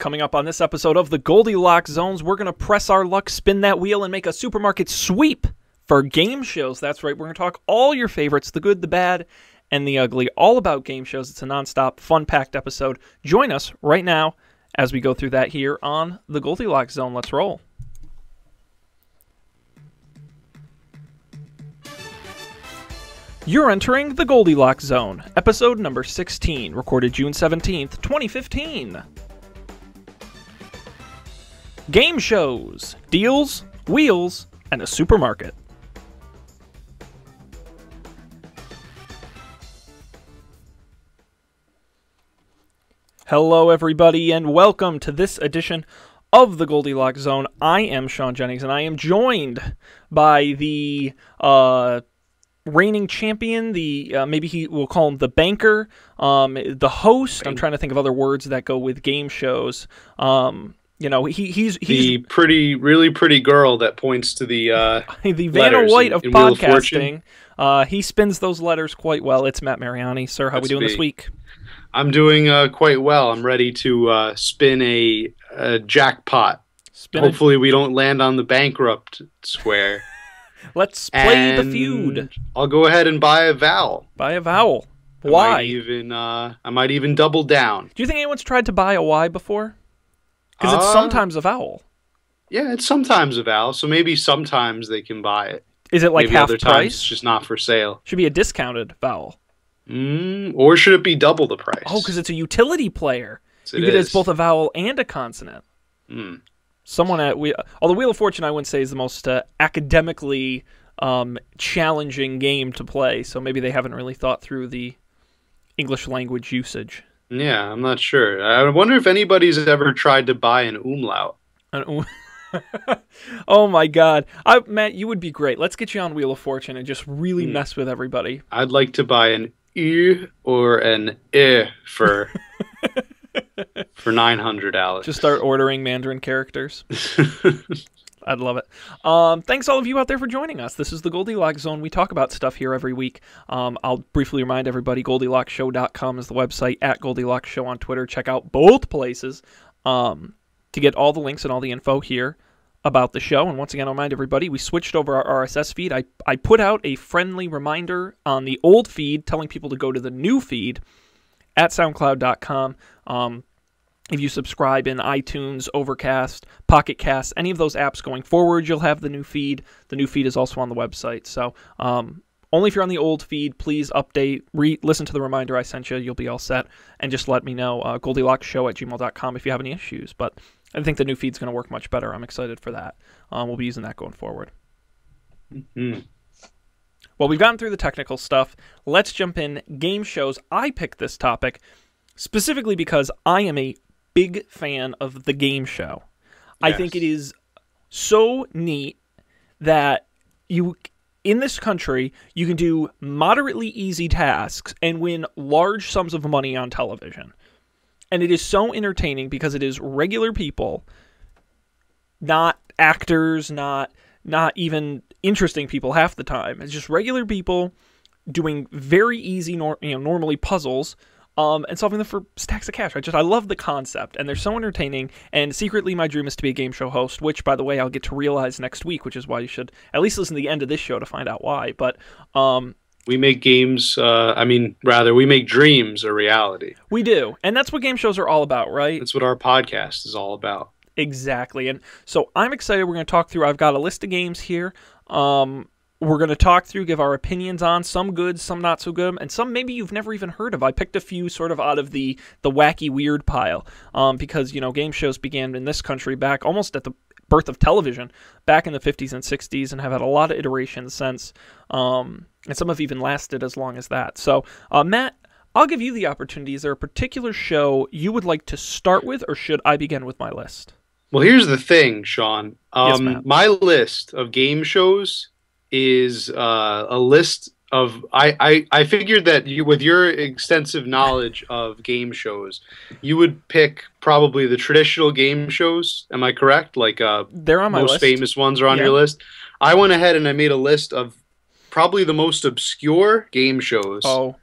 Coming up on this episode of the Goldilocks Zones, we're going to press our luck, spin that wheel, and make a supermarket sweep for game shows. That's right, we're going to talk all your favorites, the good, the bad, and the ugly, all about game shows. It's a nonstop, fun-packed episode. Join us right now as we go through that here on the Goldilocks Zone. Let's roll. You're entering the Goldilocks Zone, episode number 16, recorded June 17th, 2015. Game shows, deals, wheels, and a supermarket. Hello, everybody, and welcome to this edition of the Goldilocks Zone. I am Sean Jennings, and I am joined by the reigning champion, maybe he will call him the banker, the host. I'm trying to think of other words that go with game shows. You know, he's the really pretty girl that points to the Vanna White of podcasting. He spins those letters quite well. It's Matt Mariani, sir. How are we doing this week? I'm doing quite well. I'm ready to spin a jackpot. Hopefully, we don't land on the bankrupt square. Let's play the feud. I'll go ahead and buy a vowel. Buy a vowel. Why? I might even double down. Do you think anyone's tried to buy a Y before? Because it's sometimes a vowel. Yeah, it's sometimes a vowel, so maybe sometimes they can buy it. Is it like maybe half other price? Times it's just not for sale. Should be a discounted vowel. Or should it be double the price? Oh, because it's a utility player. You get it as both a vowel and a consonant. Someone although Wheel of Fortune, I wouldn't say is the most academically challenging game to play, so maybe they haven't really thought through the English language usage. Yeah, I'm not sure. I wonder if anybody's ever tried to buy an umlaut. Oh my God, Matt, you would be great. Let's get you on Wheel of Fortune and just really mess with everybody. I'd like to buy an U or an I for $900. Just start ordering Mandarin characters. I'd love it. Thanks all of you out there for joining us. This is the Goldilocks Zone. We talk about stuff here every week. I'll briefly remind everybody, GoldilocksShow.com is the website, at Goldilocks Show on Twitter. Check out both places to get all the links and all the info here about the show. And once again, I'll remind everybody, we switched over our RSS feed. I put out a friendly reminder on the old feed telling people to go to the new feed at SoundCloud.com. If you subscribe in iTunes, Overcast, Pocket Cast, any of those apps going forward, you'll have the new feed. The new feed is also on the website. So only if you're on the old feed, please update, listen to the reminder I sent you. You'll be all set. And just let me know, GoldilocksShow@gmail.com if you have any issues. But I think the new feed's going to work much better. I'm excited for that. We'll be using that going forward. Well, we've gotten through the technical stuff. Let's jump in. Game shows. I picked this topic specifically because I am a big fan of the game show. Yes. I think it is so neat that in this country, you can do moderately easy tasks and win large sums of money on television. And it is so entertaining because it is regular people, not actors, not even interesting people half the time. It's just regular people doing very easy, normally puzzles, and solving them for stacks of cash. I love the concept, and they're so entertaining, and secretly my dream is to be a game show host, which, by the way, I'll get to realize next week, which is why you should at least listen to the end of this show to find out why. But we make games, we make dreams a reality. We do, and that's what game shows are all about, right? That's what our podcast is all about. Exactly, and so I'm excited. We're going to talk through, I've got a list of games here. We're going to talk through, give our opinions on, some good, some not so good, and some maybe you've never even heard of. I picked a few sort of out of the wacky weird pile because, game shows began in this country back almost at the birth of television back in the 50s and 60s and have had a lot of iterations since, and some have even lasted as long as that. So, Matt, I'll give you the opportunity. Is there a particular show you would like to start with, or should I begin with my list? Well, here's the thing, Sean. Yes, Matt. My list of game shows is a list of I figured that with your extensive knowledge of game shows, you would pick probably the traditional game shows. Am I correct? Like they're on my list. Most famous ones are on your list. I went ahead and I made a list of probably the most obscure game shows. Oh,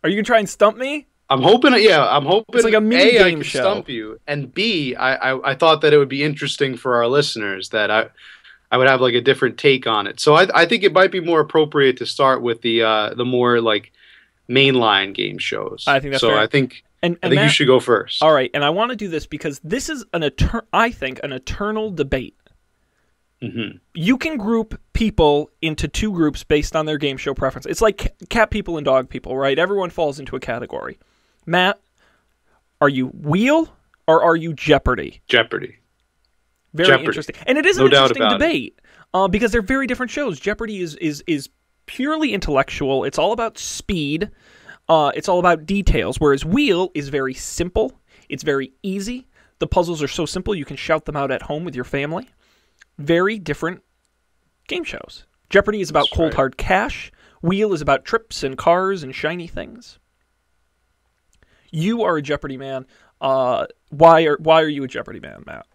are you gonna try and stump me? I'm hoping. Yeah, I'm hoping. It's like a mini A, I game can show. stump you, and B, I thought that it would be interesting for our listeners that I would have like a different take on it. So I think it might be more appropriate to start with the more like mainline game shows. I think that's so. fair. I think you Matt, should go first. all right, and I want to do this because this is I think an eternal debate. Mm-hmm. You can group people into two groups based on their game show preference. It's like cat people and dog people, right? Everyone falls into a category. Matt, are you Wheel or are you Jeopardy? Jeopardy. Very Jeopardy. interesting. And it is an interesting debate because they're very different shows. Jeopardy is purely intellectual. It's all about speed. It's all about details, whereas Wheel is very simple. It's very easy. The puzzles are so simple you can shout them out at home with your family. Very different game shows. Jeopardy is about cold hard cash. Wheel is about trips and cars and shiny things. You are a Jeopardy man. Why are you a Jeopardy man, Matt?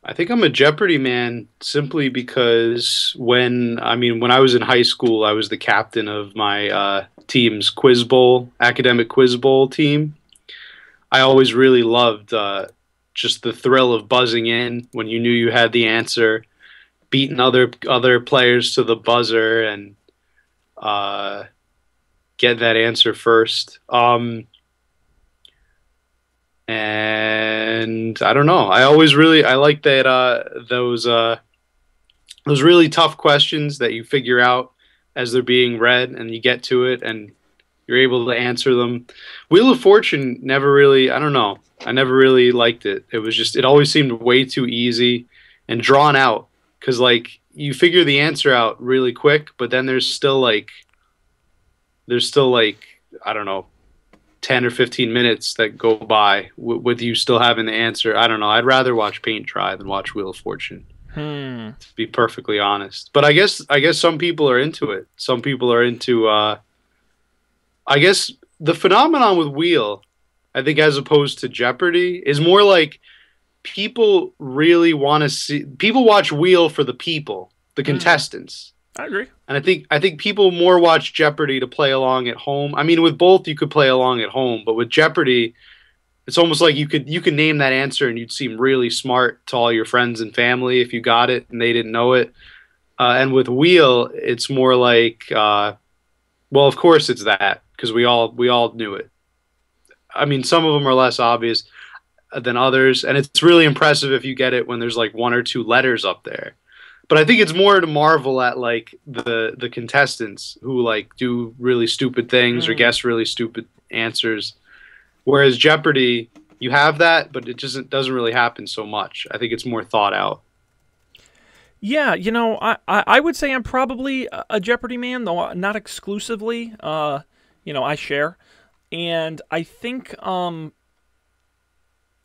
I think I'm a Jeopardy man simply because when I was in high school, I was the captain of my team's academic quiz bowl team. I always really loved just the thrill of buzzing in when you knew you had the answer, beating other players to the buzzer, and get that answer first. And I don't know. I like that those really tough questions that you figure out as they're being read, and you get to it, and you're able to answer them. Wheel of Fortune never really. I don't know. I never really liked it. It always seemed way too easy and drawn out. Because like you figure the answer out really quick, but then there's still like I don't know, 10 or 15 minutes that go by with you still having the answer. I don't know. I'd rather watch paint dry than watch Wheel of Fortune. To be perfectly honest. But I guess some people are into it. Some people are into I guess the phenomenon with Wheel, I think as opposed to Jeopardy, is more like people really want to see people watch Wheel for the people, the contestants. I agree. And I think people more watch Jeopardy to play along at home. I mean, with both you could play along at home, but with Jeopardy, it's almost like you could name that answer and you'd seem really smart to all your friends and family if you got it and they didn't know it. And with Wheel, it's more like, well, of course it's that because we all knew it. I mean, some of them are less obvious than others, and it's really impressive if you get it when there's like one or two letters up there. But I think it's more to marvel at like the contestants who like do really stupid things or guess really stupid answers. Whereas Jeopardy, you have that, but it just doesn't really happen so much. I think it's more thought out. Yeah, I would say I'm probably a Jeopardy man, though not exclusively. I share, and I think I'm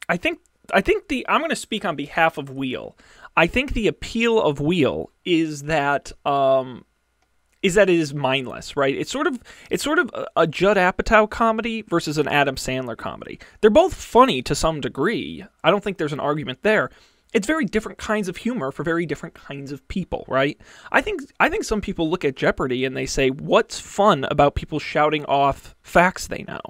going to speak on behalf of Wheel. I think the appeal of Wheel is that it is mindless, right? It's sort of a Judd Apatow comedy versus an Adam Sandler comedy. They're both funny to some degree. I don't think there's an argument there. It's very different kinds of humor for very different kinds of people, right? I think some people look at Jeopardy and they say, what's fun about people shouting off facts they know?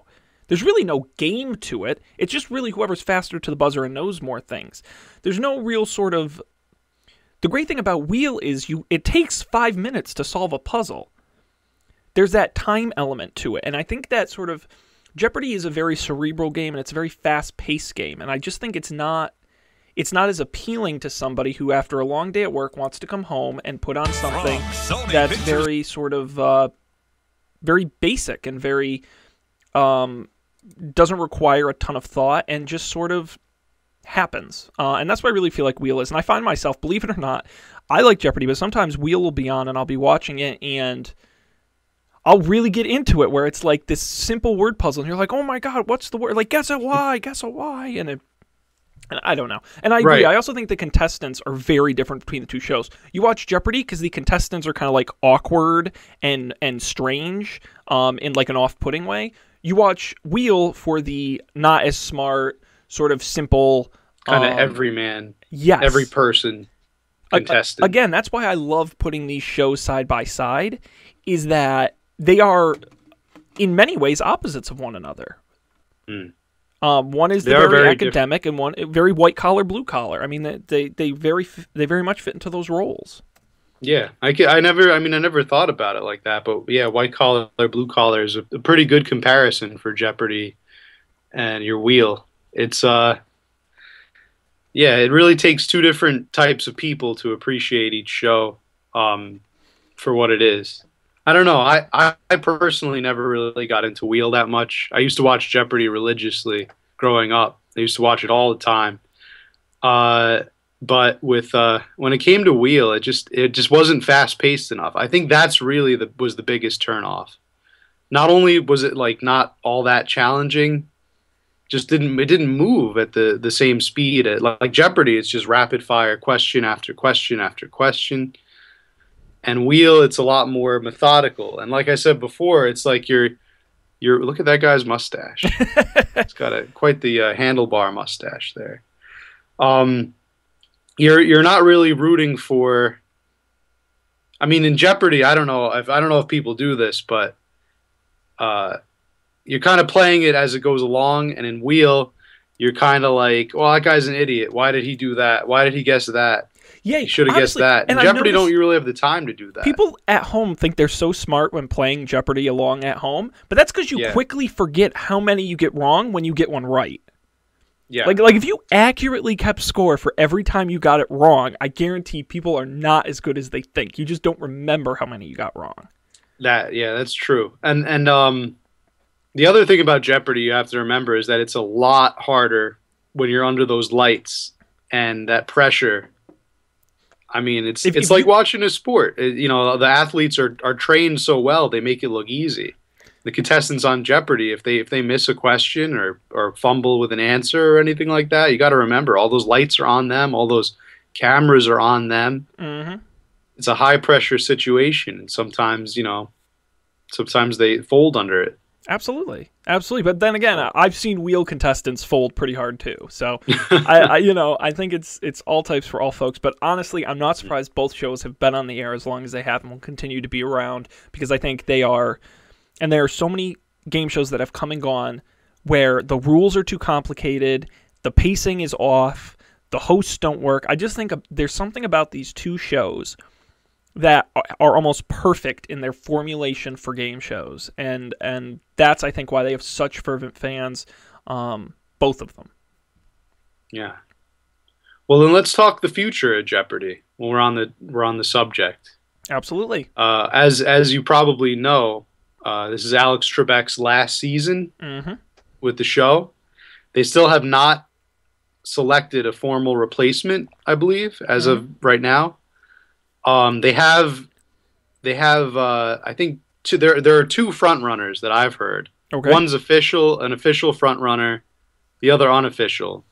There's really no game to it. It's just really whoever's faster to the buzzer and knows more things. There's no real sort of... The great thing about Wheel is it takes 5 minutes to solve a puzzle. There's that time element to it. And I think that sort of... Jeopardy is a very cerebral game and it's a very fast-paced game. And I just think it's not as appealing to somebody who, after a long day at work, wants to come home and put on something that's very sort of... very basic and very... doesn't require a ton of thought and just sort of happens. And that's what I really feel like Wheel is. And I find myself, believe it or not, I like Jeopardy, but sometimes Wheel will be on and I'll be watching it and I'll really get into it where it's like this simple word puzzle and you're like, oh my God, what's the word? Like, guess a Y. And I don't know. And I agree. Right. I also think the contestants are very different between the two shows. You watch Jeopardy because the contestants are kind of like awkward and strange in like an off-putting way. You watch Wheel for the not as smart, sort of simple... kind of everyman. Yes. Every person contestant. Again, that's why I love putting these shows side by side, is that they are, in many ways, opposites of one another. Mm. One is the They are very very academic, and one very white collar, blue collar. I mean, they very much fit into those roles. Yeah, I never thought about it like that, but yeah, white collar, blue collar is a pretty good comparison for Jeopardy and your wheel. It's yeah, it really takes two different types of people to appreciate each show um, for what it is. I don't know. I personally never really got into wheel that much. I used to watch Jeopardy religiously growing up. I used to watch it all the time. Uh, but with when it came to wheel, it just wasn't fast paced enough. I think that's really was the biggest turn off. Not only was it like not all that challenging, just didn't move at the same speed at like Jeopardy. It's just rapid fire question after question after question. And wheel, it's a lot more methodical. And like I said before, it's like you're look at that guy's mustache. It's got quite the handlebar mustache there. Um, you're not really rooting for. I mean, in Jeopardy, I don't know if people do this, but uh, you're kind of playing it as it goes along, and in Wheel, you're kind of like, well, that guy's an idiot. Why did he do that? Why did he guess that? Yeah, He should have guessed that. In Jeopardy, don't you really have the time to do that? People at home think they're so smart when playing Jeopardy along at home, but that's because you quickly forget how many you get wrong when you get one right. Yeah. Like if you accurately kept score for every time you got it wrong, I guarantee people are not as good as they think. You just don't remember how many you got wrong. That's true. And the other thing about Jeopardy you have to remember is that it's a lot harder when you're under those lights and that pressure. I mean, it's like watching a sport. You know, the athletes are trained so well, they make it look easy. The contestants on Jeopardy, if they miss a question or fumble with an answer or anything like that, you got to remember all those lights are on them, all those cameras are on them. Mm-hmm. It's a high pressure situation, and sometimes they fold under it. Absolutely. But then again, I've seen wheel contestants fold pretty hard too. So I think it's all types for all folks. But honestly, I'm not surprised both shows have been on the air as long as they have and will continue to be around, because I think they are. And there are so many game shows that have come and gone where the rules are too complicated, the pacing is off, the hosts don't work. I just think there's something about these two shows that are almost perfect in their formulation for game shows. And that's, I think, why they have such fervent fans, both of them. Yeah. Well, then let's talk the future of Jeopardy when we're on the subject. Absolutely. As you probably know, this is Alex Trebek's last season with the show. They still have not selected a formal replacement, I believe, as of right now. They have. I think there are two front runners that I've heard. Okay. One's an official front runner, the other unofficial.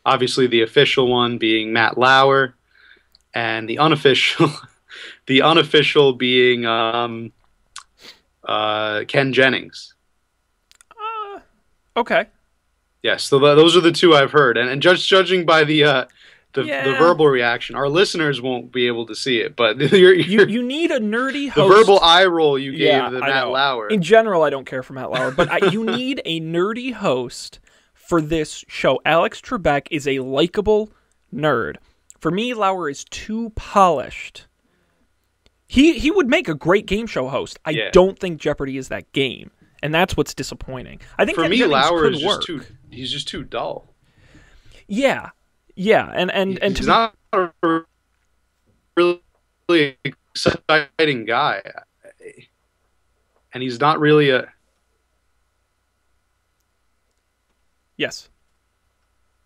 Obviously, the official one being Matt Lauer, and the unofficial being Ken Jennings. Okay. Yes, so those are the two I've heard, and just judging by the verbal reaction, our listeners won't be able to see it, but you need a nerdy host. The verbal eye roll you gave to Matt Lauer. In general, I don't care for Matt Lauer, but you need a nerdy host for this show. Alex Trebek is a likable nerd. For me, Lauer is too polished. He would make a great game show host. I don't think Jeopardy is that game, and that's what's disappointing. I think for me, Lauer is he's just too dull. Yeah, and he's not a really exciting guy, and he's not really a. Yes.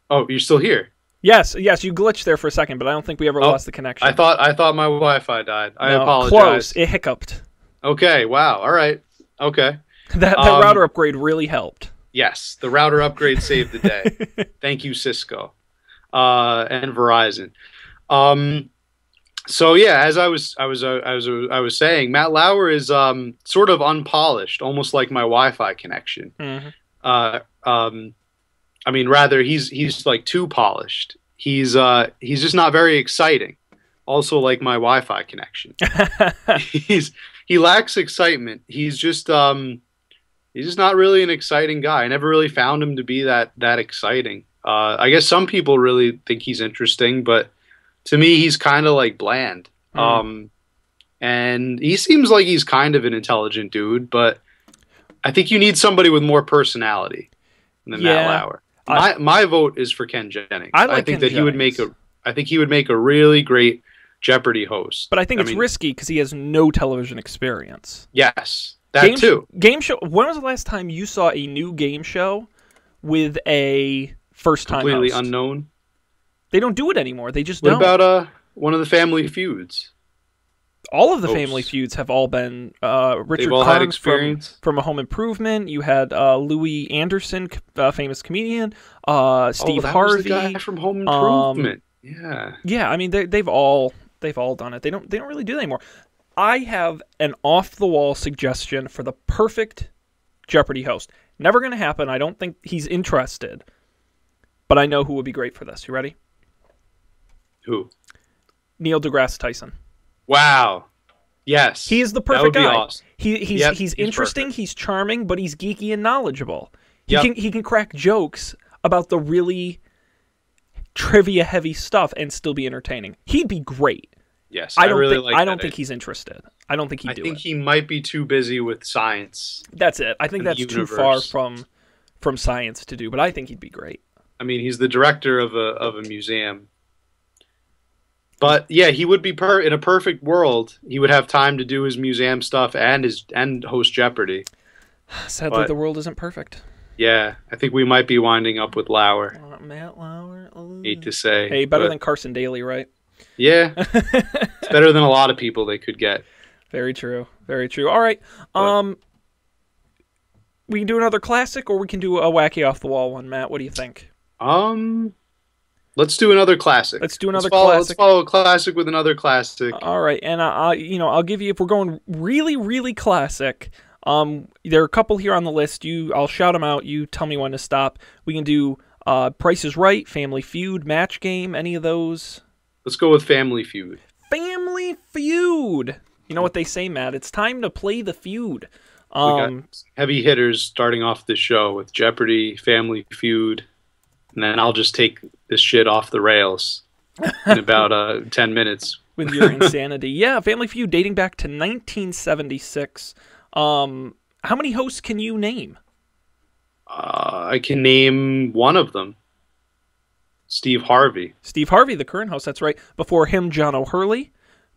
Oh, you're still here. Yes, you glitched there for a second, but I don't think we ever lost the connection. I thought my Wi-Fi died. I apologize. Close. It hiccuped. Okay. Wow. All right. Okay. That router upgrade really helped. Yes, the router upgrade saved the day. Thank you, Cisco, and Verizon. So yeah, as I was saying, Matt Lauer is sort of unpolished, almost like my Wi-Fi connection. Mm-hmm. I mean, rather, he's like too polished. He's just not very exciting. Also, like my Wi-Fi connection, he lacks excitement. He's just He's just not really an exciting guy. I never really found him to be that exciting. I guess some people really think he's interesting, but to me, he's kind of like bland. Mm. And he seems like he's kind of an intelligent dude, but I think you need somebody with more personality than Matt Yeah. Lauer. My vote is for Ken Jennings. I like I think Ken that he would make Jennings. a really great Jeopardy host. But I think it's mean, risky because he has no television experience. yes, that too. Game show. When was the last time you saw a new game show with a first-time Completely host? unknown. They don't do it anymore. They just What don't. about one of the Family Feuds? All of the Hosts. Family Feuds have all been Richard They've all had Karns experience. from A Home Improvement. You had Louis Anderson, famous comedian. Steve that Harvey. was the guy from Home Improvement. Yeah. Yeah, I mean they've all done it. They don't really do that anymore. I have an off the wall suggestion for the perfect Jeopardy host. Never going to happen. I don't think he's interested. But I know who would be great for this. You ready? Who? Neil deGrasse Tyson. Wow. Yes. He is the That would perfect be guy. awesome. He's interesting, perfect. he's charming, but he's geeky and knowledgeable. Yep. He can crack jokes about the really trivia heavy stuff and still be entertaining. He'd be great. Yes. I don't really think like I don't that think idea. he's interested. I don't think he'd I do think it. he might be too busy with science. That's it. I think and the that's too far universe. from science to do, but I think he'd be great. I mean, he's the director of a museum. But yeah, he would be in a perfect world. He would have time to do his museum stuff and host Jeopardy. Sadly, But- the world isn't perfect. Yeah, I think we might be winding up with Lauer. Matt Lauer. Hate to say. Hey, better but than Carson Daly, right? yeah, it's better than a lot of people they could get. Very true. Very true. All right. We can do another classic, or we can do a wacky off the wall one. Matt, what do you think? Let's do another classic. Let's do another Let's classic. follow a classic with another classic. All right, and I'll give you, if we're going really, really classic. There are a couple here on the list. I'll shout them out. You tell me when to stop. We can do Price is Right, Family Feud, Match Game. Any of those? Let's go with Family Feud. Family Feud. You know what they say, Matt? It's time to play the feud. We got heavy hitters starting off the show with Jeopardy, Family Feud, and then I'll just take this shit off the rails in about 10 minutes. With your insanity. Yeah, Family Feud dating back to 1976. How many hosts can you name? I can name one of them. Steve Harvey. Steve Harvey, the current host, that's right. Before him, John O'Hurley.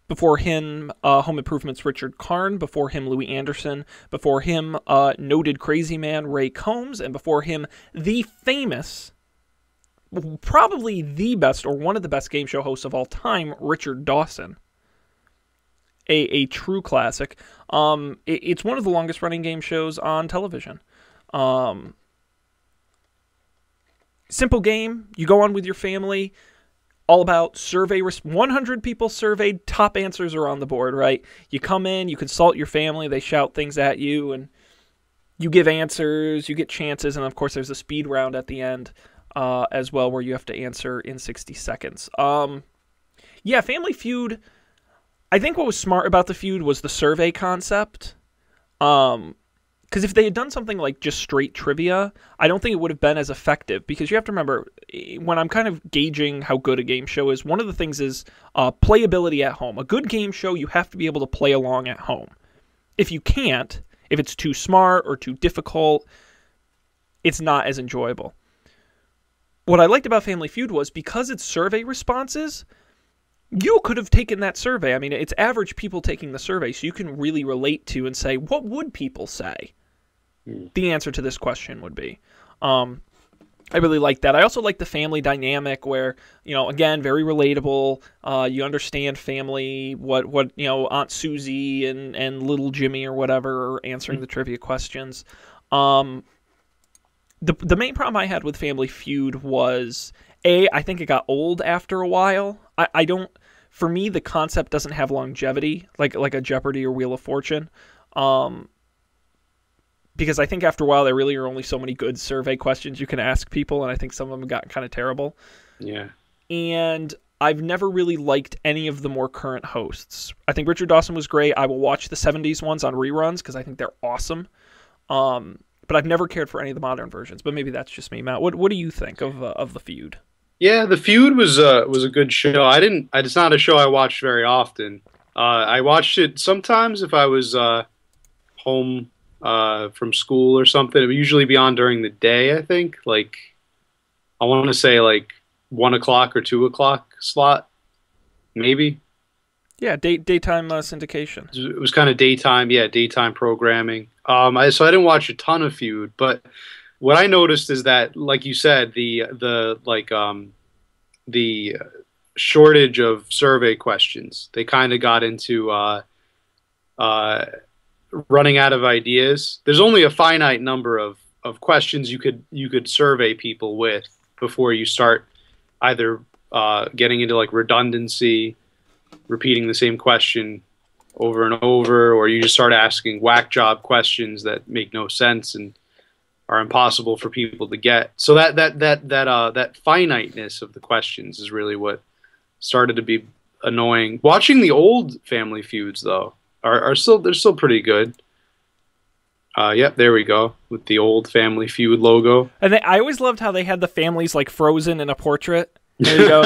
Before him, Home Improvement's Richard Karn. Before him, Louis Anderson. Before him, noted crazy man Ray Combs. And before him, the famous, probably the best or one of the best game show hosts of all time, Richard Dawson. A true classic. It's one of the longest running game shows on television. Simple game. You go on with your family. All about survey. 100 people surveyed. Top answers are on the board, right? You come in, you consult your family. They shout things at you, and you give answers. You get chances, and of course, there's a speed round at the end as well, where you have to answer in 60 seconds. Yeah, Family Feud. I think what was smart about the feud was the survey concept. Because if they had done something like just straight trivia, I don't think it would have been as effective. Because you have to remember, when I'm kind of gauging how good a game show is, one of the things is playability at home. A good game show, you have to be able to play along at home. If you can't, if it's too smart or too difficult, it's not as enjoyable. What I liked about Family Feud was, because it's survey responses, you could have taken that survey. I mean, it's average people taking the survey, so you can really relate to and say, what would people say the answer to this question would be? I really like that. I also like the family dynamic where, again, very relatable. You understand family, what Aunt Susie and little Jimmy or whatever are answering the trivia questions. The main problem I had with Family Feud was, I think it got old after a while. I don't, for me, the concept doesn't have longevity like a Jeopardy or Wheel of Fortune. Because I think after a while there really are only so many good survey questions you can ask people, and I think some of them got kind of terrible. Yeah. And I've never really liked any of the more current hosts. I think Richard Dawson was great. I will watch the 70s ones on reruns because I think they're awesome. but I've never cared for any of the modern versions. But maybe that's just me, Matt. What do you think of the Feud? Yeah, the Feud was a good show. It's not a show I watched very often. I watched it sometimes if I was home from school or something. It would usually be on during the day. I think like I want to say like 1 o'clock or 2 o'clock slot, maybe. Yeah, daytime syndication. It was kind of daytime, yeah, daytime programming. So I didn't watch a ton of Feud, but what I noticed is that, like you said, the shortage of survey questions. They kind of got into running out of ideas. There's only a finite number of questions you could survey people with before you start either getting into like redundancy, repeating the same question over and over, or you just start asking whack job questions that make no sense and are impossible for people to get. So that finiteness of the questions is really what started to be annoying. Watching the old Family Feuds though are still they're still pretty good. Yep, there we go with the old Family Feud logo. And I always loved how they had the families like frozen in a portrait. There you go,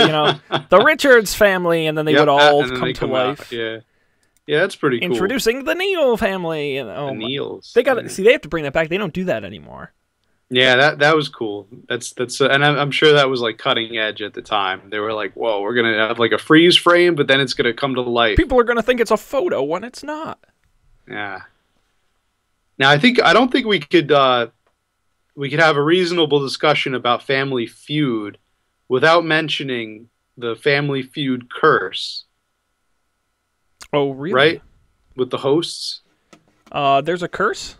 the Richards family, and then they would all come to life. Out. Yeah, that's pretty cool. Introducing the Neal family, and the Neals. They got see. They have to bring that back. They don't do that anymore. Yeah, that was cool. That's and I'm sure that was like cutting edge at the time. They were like, "Whoa, we're gonna have like a freeze frame, but then it's gonna come to life." People are gonna think it's a photo when it's not. Yeah. Now I don't think we could have a reasonable discussion about Family Feud without mentioning the Family Feud curse. Oh, really? Right? With the hosts? There's a curse?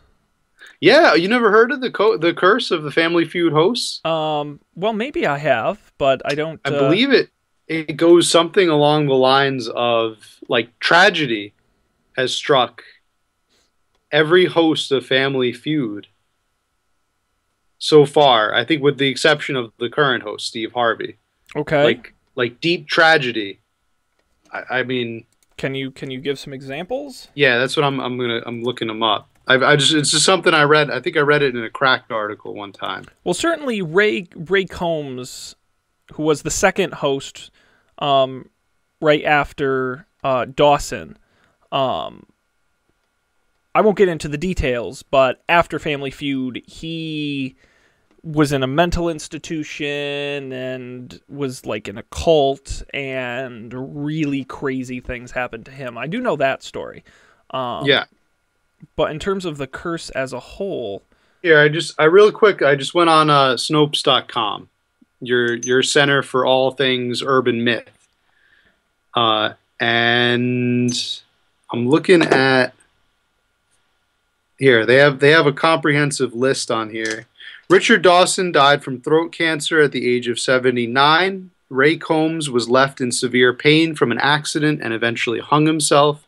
Yeah, you never heard of the curse of the Family Feud hosts? Well, maybe I have, but I don't... I believe it goes something along the lines of, like, tragedy has struck every host of Family Feud so far, I think with the exception of the current host, Steve Harvey. Okay. Like deep tragedy. I mean, can you give some examples? Yeah, that's what I'm looking them up. It's just something I read. I think I read it in a Cracked article one time. Well, certainly Ray Combs, who was the second host right after Dawson, I won't get into the details, but after Family Feud, he was in a mental institution and was like in a cult, and really crazy things happened to him. I do know that story. Yeah. But in terms of the curse as a whole... Yeah, I really quick, I just went on Snopes.com, your center for all things urban myth. And I'm looking at... Here, they have a comprehensive list on here. Richard Dawson died from throat cancer at the age of 79. Ray Combs was left in severe pain from an accident and eventually hung himself.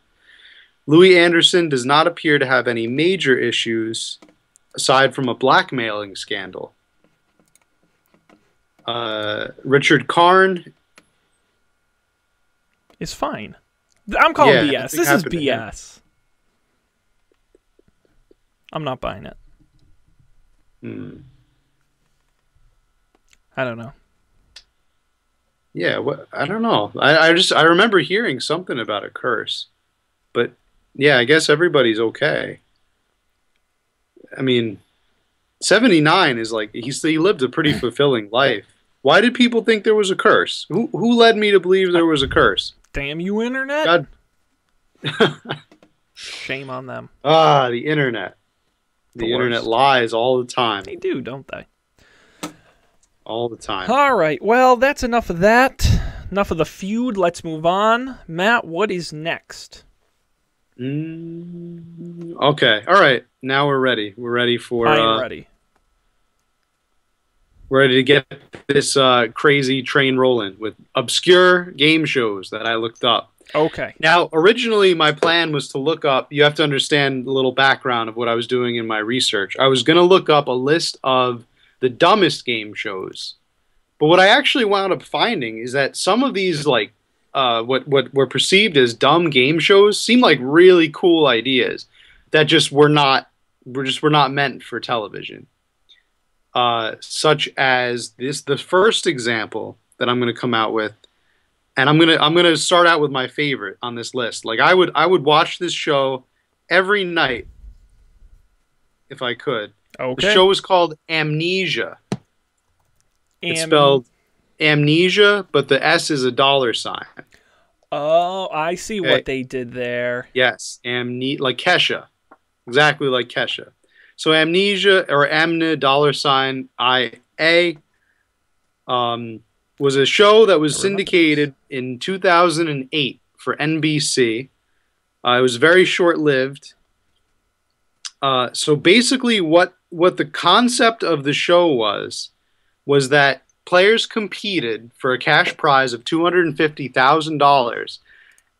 Louis Anderson does not appear to have any major issues aside from a blackmailing scandal. Richard Karn is fine. I'm calling BS. This is BS. I'm not buying it. I don't know. Yeah, I don't know. I remember hearing something about a curse, but yeah, I guess everybody's okay. I mean, 79 is like he lived a pretty fulfilling life. Why did people think there was a curse? Who led me to believe there was a curse? Damn you, internet! God. Shame on them. Ah, the internet. The internet lies all the time. They do, don't they? All the time. All right. Well, that's enough of that. Enough of the feud. Let's move on. Matt, what is next? Okay. All right. Now we're ready. We're ready for... I am ready. We're ready to get this crazy train rolling with obscure game shows that I looked up. Okay. Now, originally, my plan was to look up... You have to understand a little background of what I was doing in my research. I was going to look up a list of the dumbest game shows. But what I actually wound up finding is that some of these, like, what were perceived as dumb game shows seem like really cool ideas that just were not were not meant for television. Such as the first example that I'm going to come out with, and I'm gonna start out with my favorite on this list. Like I would watch this show every night if I could. The Okay. show is called Amnesia. It's Am spelled amnesia, but the S is a dollar sign. Oh, I see Okay. what they did there. Yes, like Kesha, exactly like Kesha. So amnesia or amne dollar sign IA was a show that was I remember syndicated in 2008 for NBC. It was very short lived. So basically, what the concept of the show was that players competed for a cash prize of $250,000,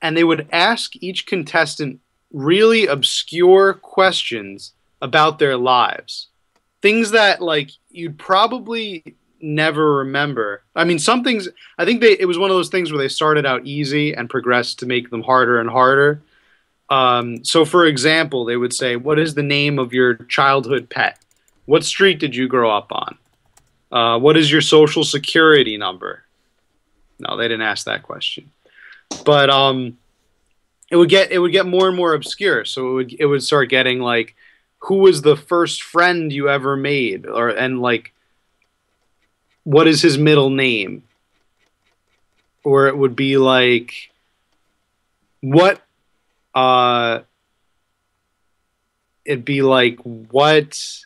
and they would ask each contestant really obscure questions about their lives, things that like you'd probably never remember. I mean, some things. I think it was one of those things where they started out easy and progressed to make them harder and harder. So, for example, they would say, "What is the name of your childhood pet? What street did you grow up on? What is your social security number?" No, they didn't ask that question. But it would get more and more obscure. So it would start getting like, who was the first friend you ever made, and like, what is his middle name? Or it would be like, what it'd be like, what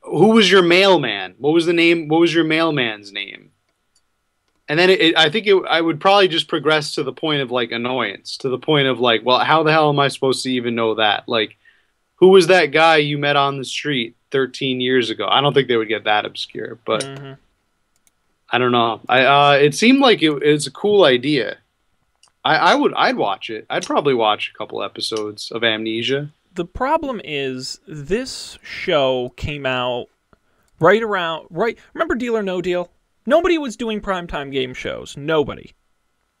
who was your mailman? What was the name? What was your mailman's name? And then I think I would probably just progress to the point of like annoyance, to the point of like, well, how the hell am I supposed to even know that? Like, who was that guy you met on the street 13 years ago? I don't think they would get that obscure, but I don't know. It seemed like it's a cool idea. I'd watch it. I'd probably watch a couple episodes of Amnesia. The problem is this show came out remember Deal or No Deal? Nobody was doing primetime game shows. Nobody.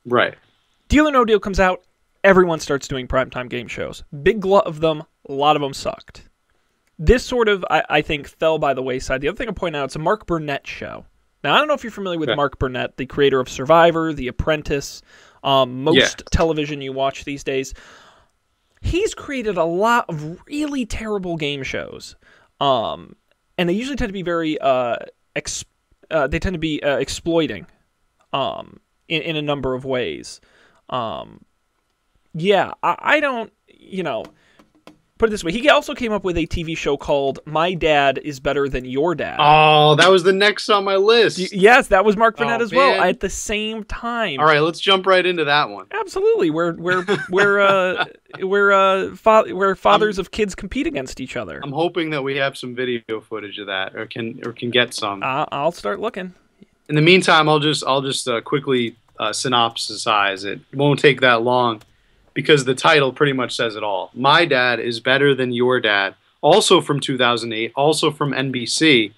Right. Deal or No Deal comes out, everyone starts doing primetime game shows. Big glut of them, a lot of them sucked. This sort of, I think, fell by the wayside. The other thing I point out, it's a Mark Burnett show. Now, I don't know if you're familiar with Mark Burnett, the creator of Survivor, The Apprentice, most television you watch these days. He's created a lot of really terrible game shows, and they usually tend to be very exploiting, in a number of ways. Yeah, I don't, put it this way. He also came up with a TV show called My Dad is Better Than Your Dad. Oh, that was the next on my list. Yes, that was Mark Burnett as well at the same time. All right, let's jump right into that one. Absolutely. Where fathers of kids compete against each other. I'm hoping that we have some video footage of that, or can get some. I'll start looking. In the meantime, I'll just quickly synopsisize it. It won't take that long, because the title pretty much says it all. My Dad is Better Than Your Dad, also from 2008, also from NBC.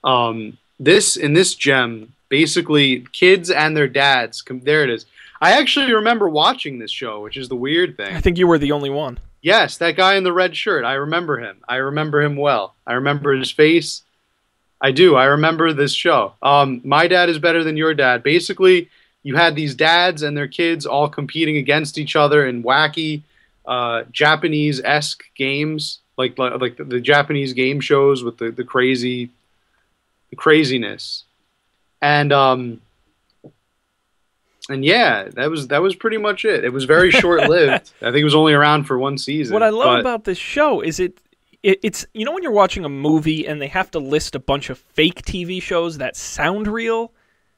In this gem, basically kids and their dads. There it is. I actually remember watching this show, which is the weird thing. I think you were the only one. Yes, that guy in the red shirt. I remember him. I remember him well. I remember his face. I do. I remember this show. My Dad is Better Than Your Dad. Basically, you had these dads and their kids all competing against each other in wacky Japanese-esque games, like the Japanese game shows with the craziness. And yeah, that was pretty much it. It was very short-lived. I think it was only around for one season. What I love about this show is it's when you're watching a movie and they have to list a bunch of fake TV shows that sound real.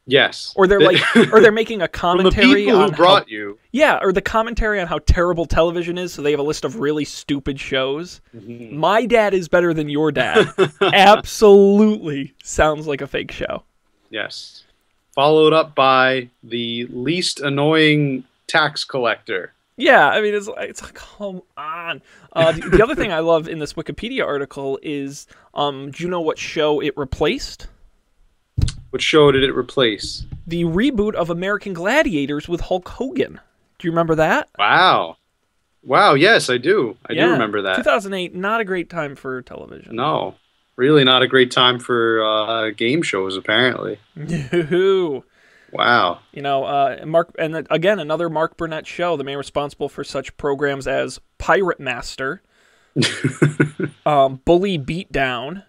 Yes. Or they're making a commentary from the people on who brought you. Yeah, or the commentary on how terrible television is, so they have a list of really stupid shows. Mm-hmm. My Dad is Better Than Your Dad. Absolutely sounds like a fake show. Yes. Followed up by The Least Annoying Tax Collector. Yeah, I mean, it's like, come on. The other thing I love in this Wikipedia article is, do you know what show it replaced? What show did it replace? The reboot of American Gladiators with Hulk Hogan. Do you remember that? Wow. Wow, yes, I do. I do Yeah, remember that. 2008, not a great time for television. No, really not a great time for game shows, apparently. No. Wow. You know, Mark, and again, another Mark Burnett show, the man responsible for such programs as Pirate Master, Bully Beatdown,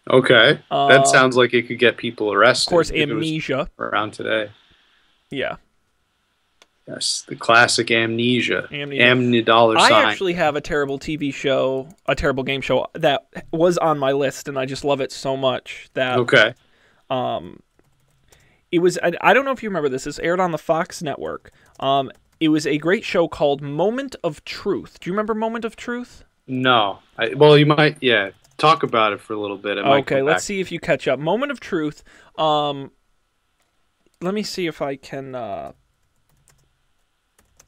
Okay. That sounds like it could get people of course, arrested if it was Amnesia. around today. Yeah, Yes, the classic Amnesia. Amnesia. Amni dollar I sign. actually have a terrible TV show, a terrible game show that was on my list, and I just love it so much that Okay. it was. I don't know if you remember this. This aired on the Fox network. It was a great show called Moment of Truth. Do you remember Moment of Truth? No. Well, you might, yeah. Talk about it for a little bit. It might Okay, come let's back. see if you catch up. Moment of Truth. Let me see if I can.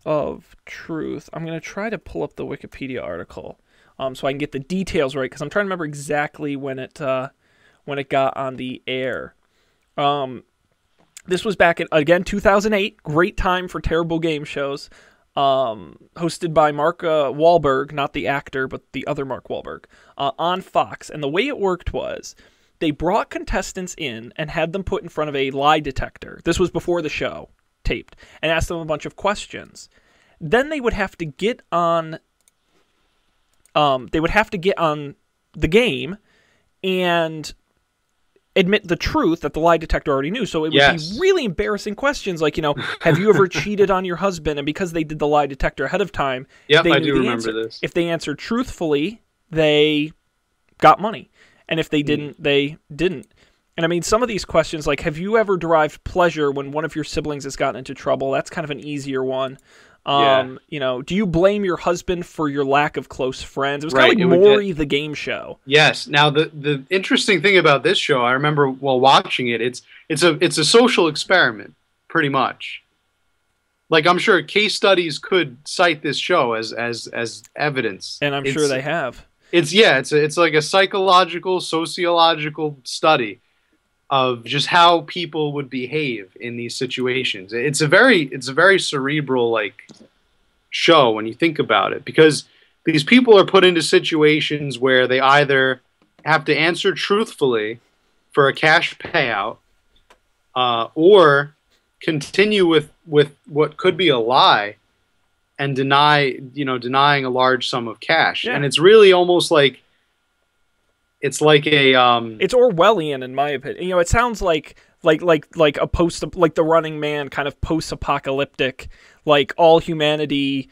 Of Truth. I'm gonna try to pull up the Wikipedia article, so I can get the details right because I'm trying to remember exactly when it got on the air. This was back in, again, 2008. Great time for terrible game shows. Hosted by Mark Wahlberg, not the actor, but the other Mark Wahlberg, on Fox. And the way it worked was they brought contestants in and had them put in front of a lie detector. This was before the show taped, and asked them a bunch of questions. Then they would have to get on. They would have to get on the game and admit the truth that the lie detector already knew. So it would Yes. be really embarrassing questions like, have you ever cheated on your husband? And because they did the lie detector ahead of time, Yep, they I knew do the remember answer. this. If they answered truthfully, they got money. And if they didn't, they didn't. And I mean, some of these questions, like, have you ever derived pleasure when one of your siblings has gotten into trouble? That's kind of an easier one. Yeah. Do you blame your husband for your lack of close friends? It was Right, kind it of would like Maury the game show. Yes. Now the interesting thing about this show, I remember while watching it, it's a social experiment, pretty much. Like I'm sure case studies could cite this show as evidence. And I'm sure they have. It's like a psychological, sociological study of just how people would behave in these situations. It's a very cerebral like show when you think about it because these people are put into situations where they either have to answer truthfully for a cash payout, or continue with what could be a lie and denying a large sum of cash. Yeah. And it's really almost like it's like a It's Orwellian in my opinion. It sounds like a like The Running Man, kind of post-apocalyptic, like all humanity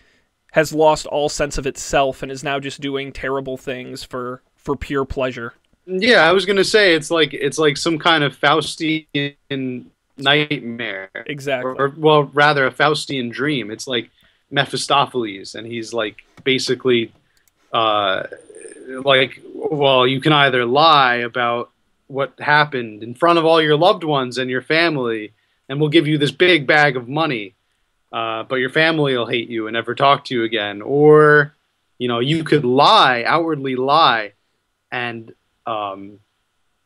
has lost all sense of itself and is now just doing terrible things for pure pleasure. yeah, I was gonna say it's like some kind of Faustian nightmare. Exactly. Or well, rather a Faustian dream. It's like Mephistopheles, and he's like basically like, well, you can either lie about what happened in front of all your loved ones and your family, and we'll give you this big bag of money, but your family will hate you and never talk to you again. Or, you could lie, outwardly lie, and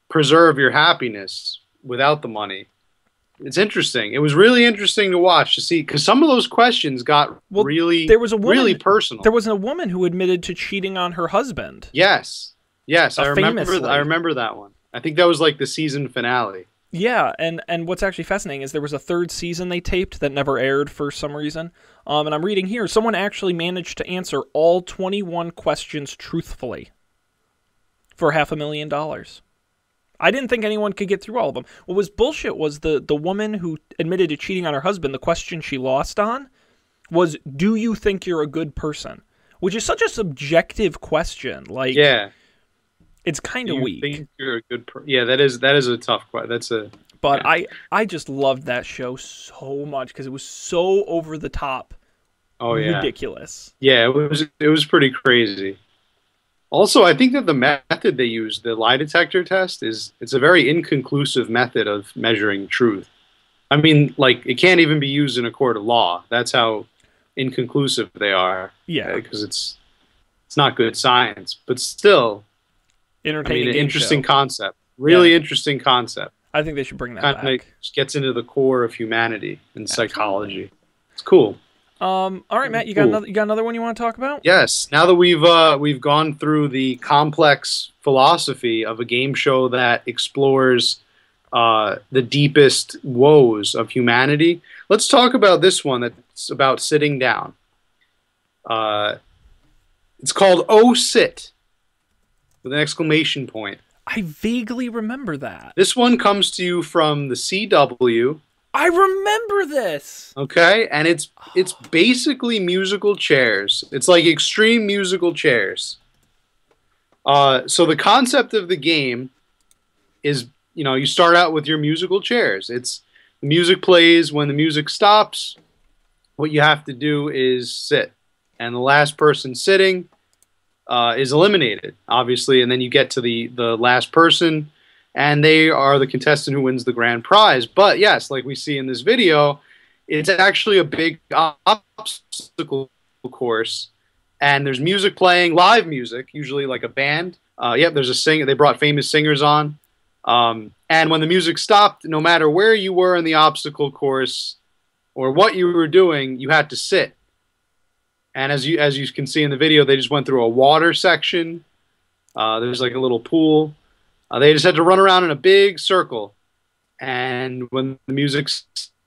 preserve your happiness without the money. It's interesting. It was really interesting to watch, to see, because some of those questions got there was a woman, really personal. There was a woman who admitted to cheating on her husband. Yes, I remember. Famously. I remember that one. I think that was like the season finale. Yeah, and what's actually fascinating is there was a third season they taped that never aired for some reason. And I'm reading here, someone actually managed to answer all 21 questions truthfully for $500,000. I didn't think anyone could get through all of them. What was bullshit was the woman who admitted to cheating on her husband, the question she lost on was, do you think you're a good person? Which is such a subjective question. Like, Yeah. it's kind of weak. Think you're a good person? Yeah, that is a tough question. But I just loved that show so much because it was so over the top, ridiculous. Yeah, it was pretty crazy. Also, I think that the method they use, the lie detector test, it's a very inconclusive method of measuring truth. I mean, like, it can't even be used in a court of law. That's how inconclusive they are. Yeah, because it's not good science, but still, entertaining. an interesting concept. Really interesting concept. I think they should bring that Kind back. of gets into the core of humanity and psychology. It's cool. All right, Matt, Cool. you got another one you want to talk about? Yes. Now that we've gone through the complex philosophy of a game show that explores the deepest woes of humanity, let's talk about this one that's about sitting down. It's called "Oh Sit" with an exclamation point. I vaguely remember that. This one comes to you from the CW. I remember this. Okay, and it's basically musical chairs. It's like extreme musical chairs. So the concept of the game is, you start out with your musical chairs. It's the music plays. When the music stops, what you have to do is sit, and the last person sitting is eliminated, obviously, and then you get to the last person, and they are the contestant who wins the grand prize. But yes, like we see in this video, it's actually a big obstacle course, and there's music playing, live music, usually like a band. Yep, there's a singer. They brought famous singers on, and when the music stopped, no matter where you were in the obstacle course or what you were doing, you had to sit. And as you can see in the video, they just went through a water section. There's like a little pool. They just had to run around in a big circle. And when the music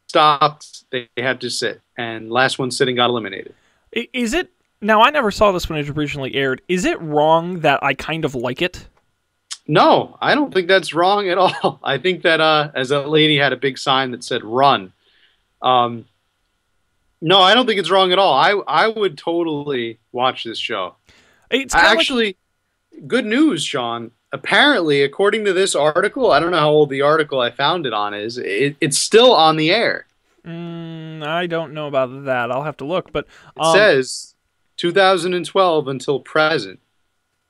stopped, they had to sit. And last one sitting got eliminated. Is it... Now, I never saw this when it originally aired. Is it wrong that I kind of like it? No, I don't think that's wrong at all. I think that as that lady had a big sign that said "Run." No, I don't think it's wrong at all. I would totally watch this show. It's actually good news, Sean. Apparently, according to this article, I don't know how old the article I found it on is. It's still on the air. I don't know about that. I'll have to look, but it says 2012 until present.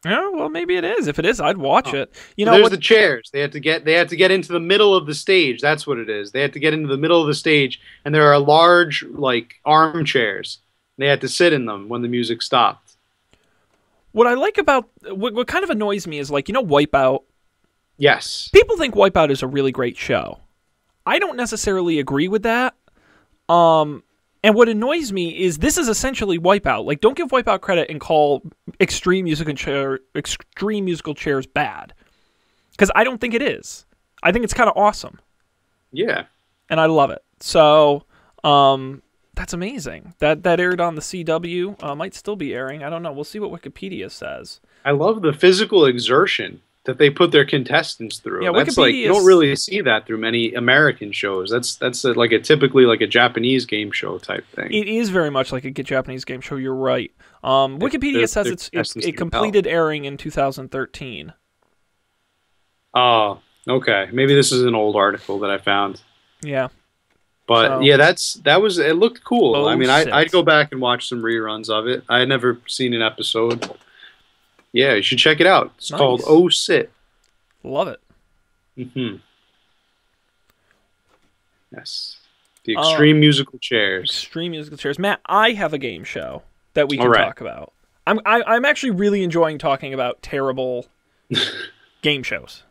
Yeah, well, maybe it is. If it is, I'd watch it. There's the chairs. They had to get into the middle of the stage. That's what it is. They had to get into the middle of the stage, and there are large, like, armchairs. They had to sit in them when the music stopped. What I like about what kind of annoys me is, like, Wipeout. Yes. People think Wipeout is a really great show. I don't necessarily agree with that. And what annoys me is this is essentially Wipeout. Like, don't give Wipeout credit and call extreme musical chairs bad, because I don't think it is. I think it's kind of awesome. Yeah, and I love it. So, that's amazing. That aired on the CW. Might still be airing. I don't know. We'll see what Wikipedia says. I love the physical exertion that they put their contestants through. Yeah, that's like you don't really see that through many American shows. That's typically like a Japanese game show type thing. It is very much like a Japanese game show. You're right. Wikipedia says it completed airing in 2013. Oh, okay. Maybe this is an old article that I found. Yeah. But yeah, it looked cool. I mean, 06. I'd go back and watch some reruns of it. I had never seen an episode. Yeah, you should check it out. It's called "Oh Sit." Love it. Mm-hmm. Yes. The extreme musical chairs. Extreme musical chairs. Matt, I have a game show that we can talk about. I'm actually really enjoying talking about terrible game shows.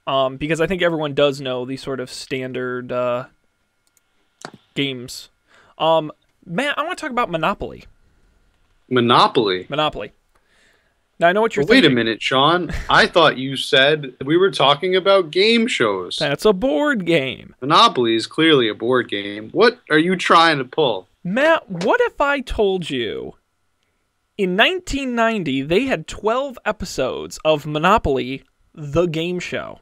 Because I think everyone does know the sort of standard games. Matt, I want to talk about Monopoly. Monopoly? Monopoly. Now, I know what you're thinking. Wait a minute, Sean. I thought you said we were talking about game shows. That's a board game. Monopoly is clearly a board game. What are you trying to pull? Matt, what if I told you in 1990 they had 12 episodes of Monopoly, the game show?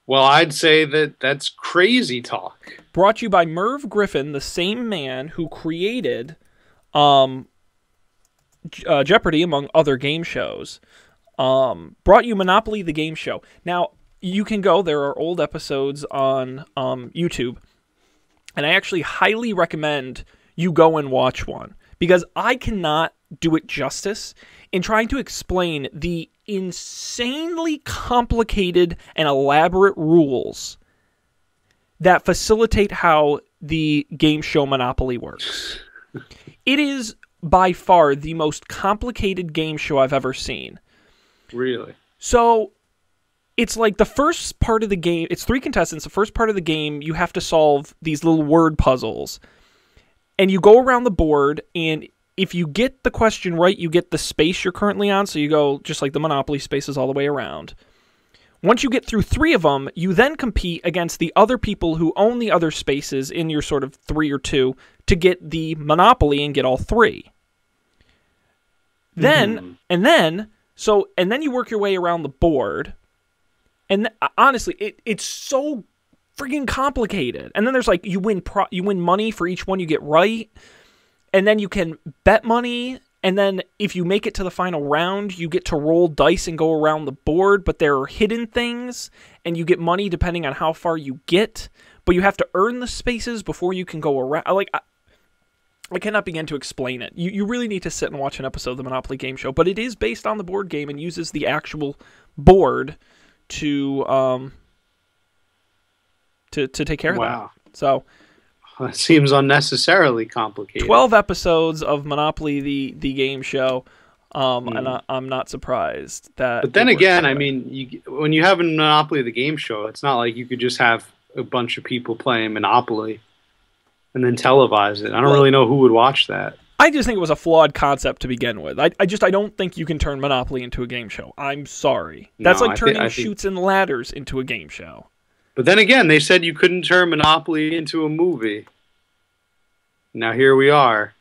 Well, I'd say that's crazy talk. Brought to you by Merv Griffin, the same man who created Jeopardy, among other game shows. Brought you Monopoly, the game show. Now, you can go, there are old episodes on YouTube, and I actually highly recommend you go and watch one, because I cannot do it justice in trying to explain the insanely complicated and elaborate rules that facilitate how the game show Monopoly works. It is by far the most complicated game show I've ever seen. Really? So, it's like the first part of the game, it's 3 contestants. The first part of the game, you have to solve these little word puzzles. And you go around the board, and if you get the question right, you get the space you're currently on. So you go just like the Monopoly spaces all the way around. Once you get through 3 of them, you then compete against the other people who own the other spaces in your sort of 3 or 2 to get the Monopoly and get all 3. Then you work your way around the board. And honestly, it's so freaking complicated. And then there's like you win money for each one you get right. And then you can bet money. And then if you make it to the final round, you get to roll dice and go around the board, but there are hidden things, and you get money depending on how far you get, but you have to earn the spaces before you can go around. Like, I cannot begin to explain it. You really need to sit and watch an episode of the Monopoly Game Show, but it is based on the board game and uses the actual board to take care of that. So... That seems unnecessarily complicated. 12 episodes of Monopoly, the game show, and I'm not surprised that... But then again, I mean, when you have a Monopoly, the game show, it's not like you could just have a bunch of people playing Monopoly and then televise it. I don't really know who would watch that. I just think it was a flawed concept to begin with. I don't think you can turn Monopoly into a game show. I'm sorry. That's like turning Chutes and Ladders into a game show. But then again, they said you couldn't turn Monopoly into a movie. Now here we are,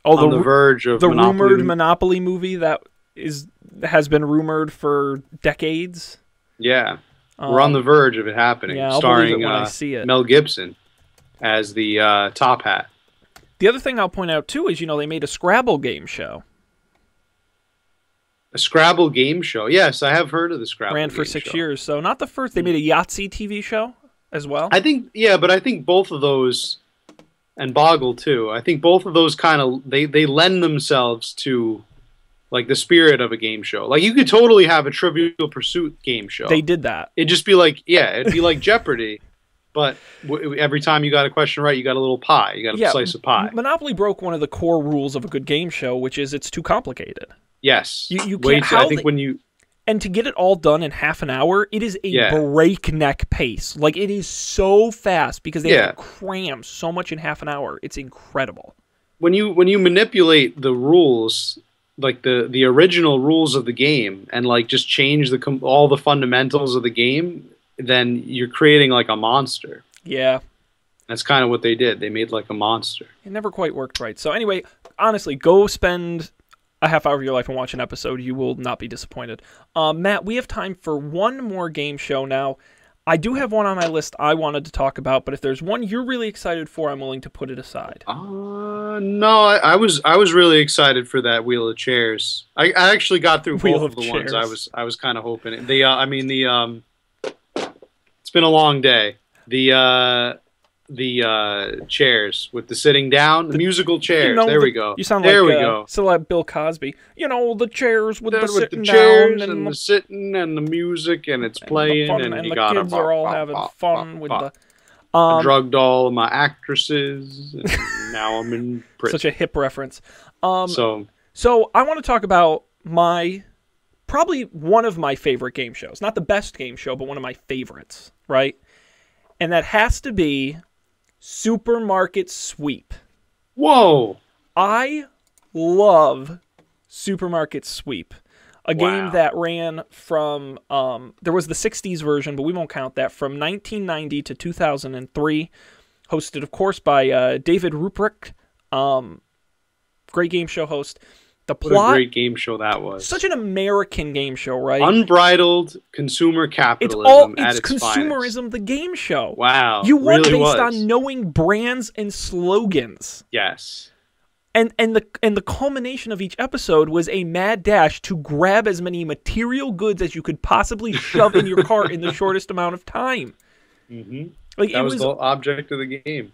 on the verge of the rumored Monopoly movie that has been rumored for decades. Yeah, we're on the verge of it happening. Yeah, I'll starring believe it when I see it. Mel Gibson as the top hat. The other thing I'll point out too is they made a Scrabble game show. A Scrabble game show. Yes, I have heard of the Scrabble. Ran for 6 years, so not the first. They made a Yahtzee TV show as well. I think but I think both of those, and Boggle too. I think both of those kind of they lend themselves to like the spirit of a game show. Like you could totally have a Trivial Pursuit game show. They did that. It'd just be like it'd be like Jeopardy. But every time you got a question right, you got a little pie. You got a slice of pie. Monopoly broke one of the core rules of a good game show, which is it's too complicated. Yes. You can't. I think when you... And to get it all done in half an hour, it is a breakneck pace. Like, it is so fast because they have to cram so much in half an hour. It's incredible. When you manipulate the rules, like the original rules of the game, and like just change all the fundamentals of the game, then you're creating like a monster. Yeah. That's kind of what they did. They made like a monster. It never quite worked right. So anyway, honestly, go spend a half hour of your life and watch an episode. You will not be disappointed. Matt, we have time for one more game show now. I do have one on my list I wanted to talk about, but if there's one you're really excited for, I'm willing to put it aside. No, I was really excited for that Wheel of Chairs. I actually got through both of the ones I was kind of hoping. It's been a long day. The chairs with the sitting down, the musical chairs. There we go. You sound like Bill Cosby. The chairs with the sitting chairs down and the sitting and the music, and it's playing, and the kids are all having fun with the. I drugged all of my actresses, and now I'm in prison. Such a hip reference. So I want to talk about probably one of my favorite game shows. Not the best game show, but one of my favorites, right? And that has to be Supermarket Sweep. Whoa! I love Supermarket Sweep. A game that ran from, there was the 60s version, but we won't count that, from 1990 to 2003. Hosted, of course, by David Ruprecht. Great game show host. What a great game show that was. Such an American game show, right? Unbridled consumer capitalism at its consumerism, finest. The game show. Wow. You won really based on knowing brands and slogans. Yes. And the culmination of each episode was a mad dash to grab as many material goods as you could possibly shove in your cart in the shortest amount of time. Mm-hmm. That was the object of the game.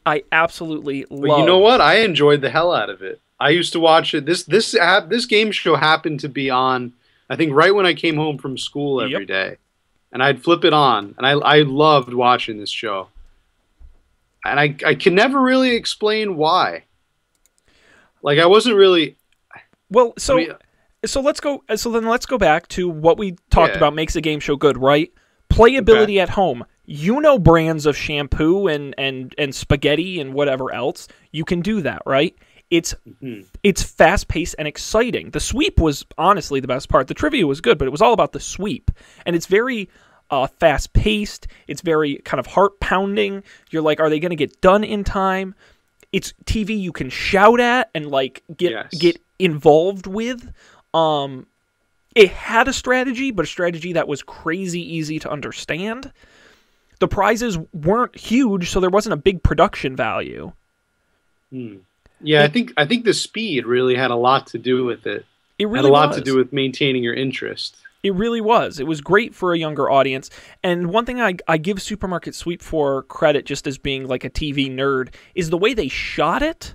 I absolutely love it. But you know what? I enjoyed the hell out of it. I used to watch it. This game show happened to be on, I think, right when I came home from school every day. And I'd flip it on. And I loved watching this show. And I can never really explain why. Like, I wasn't really... Well, let's go. So then let's go back to what we talked about makes a game show good, right? Playability at home. brands of shampoo and spaghetti and whatever else. You can do that, right? It's fast-paced and exciting. The sweep was honestly the best part. The trivia was good, but it was all about the sweep. And it's very fast-paced. It's very kind of heart-pounding. You're like, are they going to get done in time? It's TV you can shout at and like get involved with. It had a strategy, but a strategy that was crazy easy to understand. The prizes weren't huge, so there wasn't a big production value. Yeah, I think the speed really had a lot to do with it. It really had a lot to do with maintaining your interest. It really was. It was great for a younger audience. And one thing I give Supermarket Sweep for credit, just as being like a TV nerd, is the way they shot it.